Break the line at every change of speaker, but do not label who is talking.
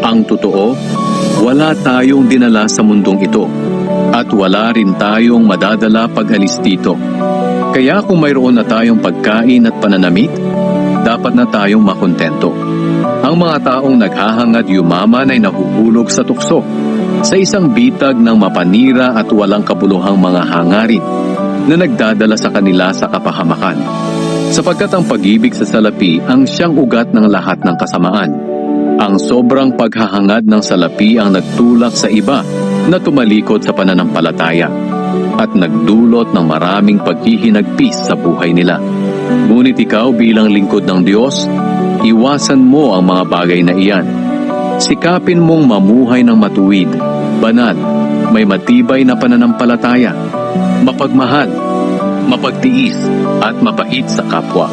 Ang totoo, wala tayong dinala sa mundong ito at wala rin tayong madadala pag alis dito. Kaya kung mayroon na tayong pagkain at pananamit, dapat na tayong makontento. Ang mga taong naghahangad yumaman ay nahuhulog sa tukso, sa isang bitag ng mapanira at walang kabuluhang mga hangarin na nagdadala sa kanila sa kapahamakan. Sapagkat ang pag-ibig sa salapi ang siyang ugat ng lahat ng kasamaan. Ang sobrang paghahangad ng salapi ang nagtulak sa iba na tumalikod sa pananampalataya at nagdulot ng maraming paghihinagpis sa buhay nila. Ngunit ikaw bilang lingkod ng Diyos, iwasan mo ang mga bagay na iyan. Sikapin mong mamuhay ng matuwid, banal, may matibay na pananampalataya, mapagmahal, mapagtiis at mabait sa kapwa.